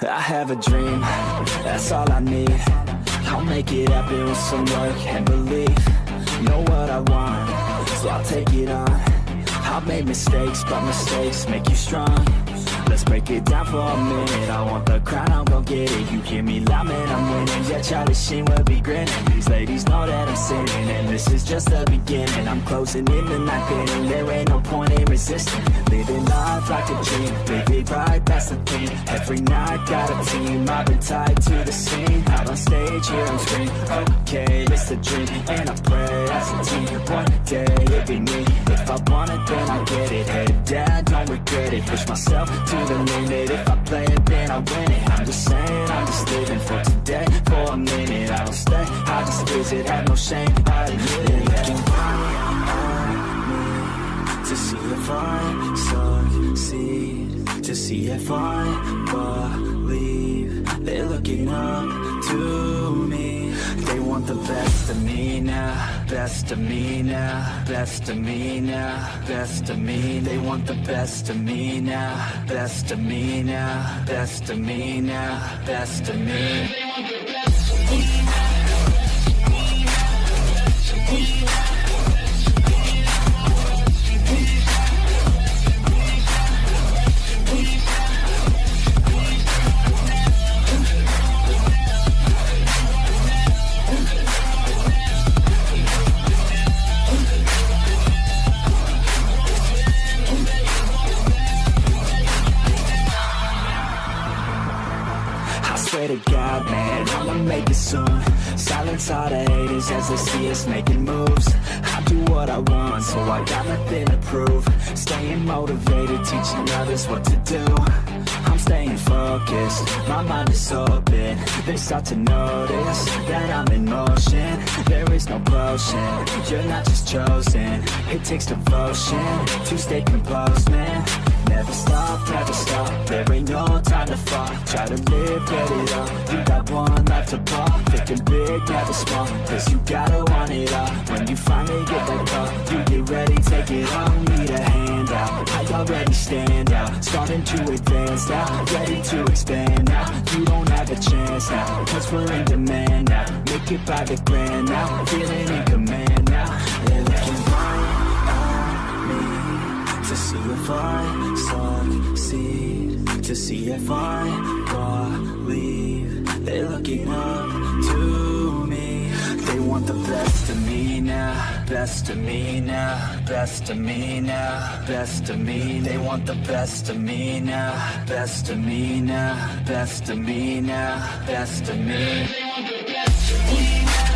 I have a dream, that's all I need. I'll make it happen with some work and belief. Know what I want, so I'll take it on. I've made mistakes, but mistakes make you strong. Let's break it down for a minute. I want the crown, I'm gon' get it. You hear me loud, man, I'm winning. Yeah, Charlie Sheen will be grinning. These ladies know that I'm sinning, and this is just the beginning. I'm closing in the night inning. There ain't no point in resisting. Living life like a dream, live it right, that's the thing. Every night, got a team, I've been tied to the scene. Out on stage, here on screen. Okay, it's a dream, and I pray as a team. One day, it'll be me. If I want it, then I get it. Head down, don't regret it. Push myself to the limit. If I play it, then I win it. I'm just saying, I'm just living for today. For a minute, I don't stay, I just visit. Have no shame, I admit it. Looking at me to see if I succeed, to see if I believe. They're looking up to me. They want the best of me now, best of me now, best of me now, best of me. They want the best of me now, best of me now, best of me now, best of me. They want the best of me now, best of me now, best of me now. Swear to God, man, I'ma make it soon. Silence all the haters as they see us making moves. I do what I want, so I got nothing to prove. Staying motivated, teaching others what to do. I'm staying focused, my mind is open. They start to notice that I'm in motion. There is no potion, you're not just chosen. It takes devotion to stay composed, man. Never stop, there ain't no time to fall. Try to live, get it up, you got one life to ball. Thinking big, never small, cause you gotta want it all. When you finally get that call, you get ready, take it on. Need a hand out, I already stand out. Starting to advance now, ready to expand now. You don't have a chance now, cause we're in demand now. Make it by the grand now, feeling in command now. They're looking right at me to see if I succeed, to see if I believe. They're looking up to me. They want the best of me now, best of me now, best of me now, best of me. They want the best of me now, best of me now, best of me now, best of me. They want the best of me now.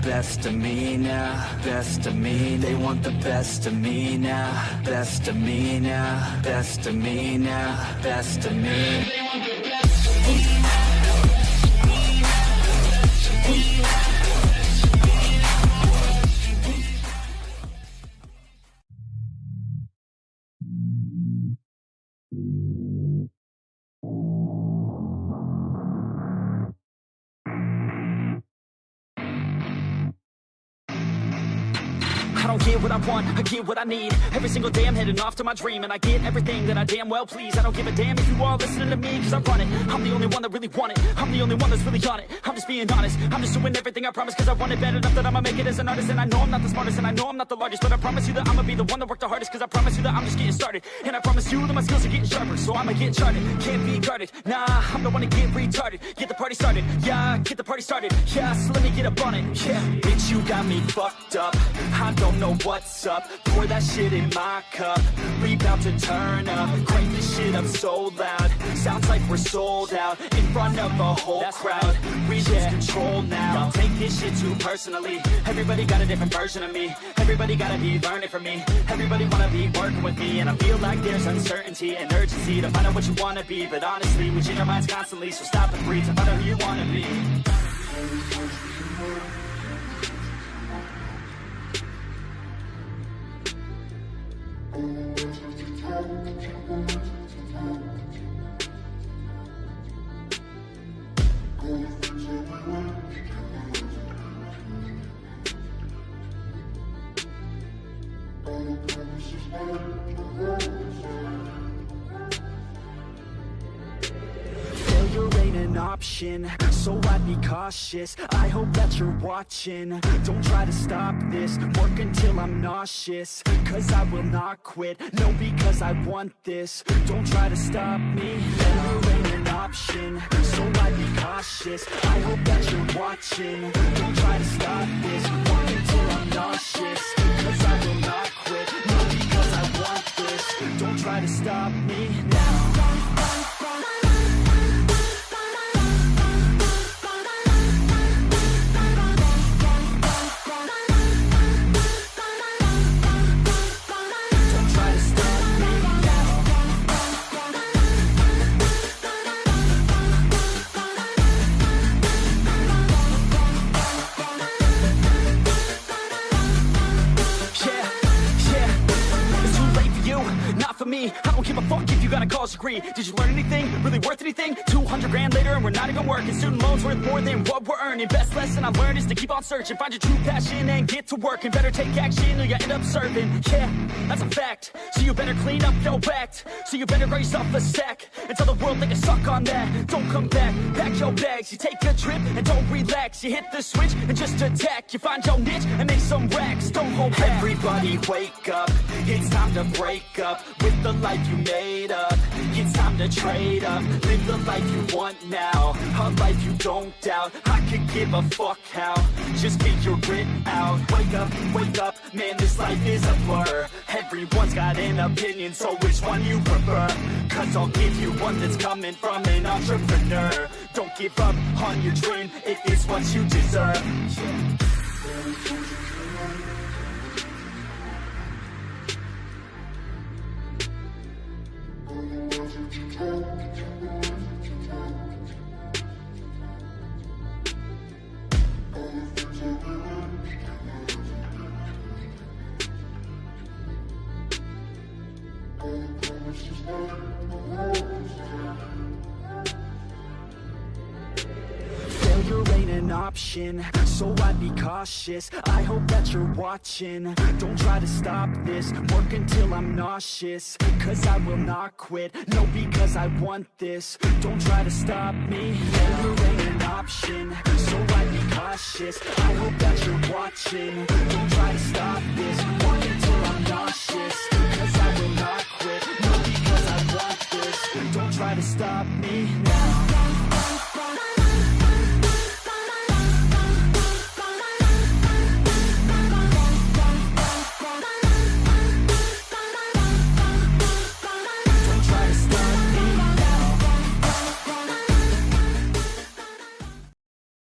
Best of me now, best of me. They want the best of me now, best of me now, best of me now, best of me. They want the best of me now, best of me now, best of me now. I don't get what I want, I get what I need. Every single day I'm heading off to my dream, and I get everything that I damn well please. I don't give a damn if you all listening to me, cause I run it. I'm the only one that really want it, I'm the only one that's really on it. I'm just being honest, I'm just doing everything I promise, cause I want it bad enough that I'ma make it as an artist. And I know I'm not the smartest, and I know I'm not the largest, but I promise you that I'ma be the one that worked the hardest. Cause I promise you that I'm just getting started, and I promise you that my skills are getting sharper. So I'ma get charted, can't be guarded. Nah, I'm the one to get retarded. Get the party started, yeah, get the party started. Yeah, so let me get up on it, yeah. Bitch, you got me fucked up, I don't don't know what's up. Pour that shit in my cup, we bout to turn up. Crank this shit up so loud, sounds like we're sold out. In front of a whole crowd, we lose control now. Don't take this shit too personally. Everybody got a different version of me. Everybody gotta be learning from me. Everybody wanna be working with me. And I feel like there's uncertainty and urgency to find out what you wanna be. But honestly, we change our minds constantly, so stop and breathe to find out who you wanna be. Failure ain't an option, so I'd be cautious. I hope that you're watching. Don't try to stop this, work until I'm nauseous. Cause I will not quit, no, because I want this. Don't try to stop me, failure ain't an option, so I'd be cautious. I hope that you're watching. Don't try to stop this, work until I'm nauseous. Cause I will not quit, no, because I want this. Don't try to stop me now. Me, I don't give a fuck if you got a college degree. Did you learn anything? Really worth anything? 200 grand later and we're not even working. Student loans worth more than what we're earning. Best lesson I learned is to keep on searching. Find your true passion and get to work. And better take action or you end up serving. Yeah, that's a fact. So you better clean up your act. So you better raise up a sack and tell the world they can suck on that. Don't come back, pack your bags. You take a trip and don't relax. You hit the switch and just attack. You find your niche and make some racks. Don't hold back. Everybody wake up, it's time to break up with the life you made up. It's time to trade up, live the life you want now, a life you don't doubt. I could give a fuck how, just get your grit out. Wake up, man, this life is a blur. Everyone's got an opinion, so which one you prefer? Cause I'll give you one that's coming from an entrepreneur. Don't give up on your dream if it's what you deserve. Failure ain't an option, so I'd be cautious. I hope that you're watching. Don't try to stop this, work until I'm nauseous. Cause I will not quit, no, because I want this. Don't try to stop me, failure ain't an option, so I'd be cautious. I hope that you're watching. Don't try to stop this, work until I'm nauseous. Cause I will not quit, no, because I want this. Don't try to stop me.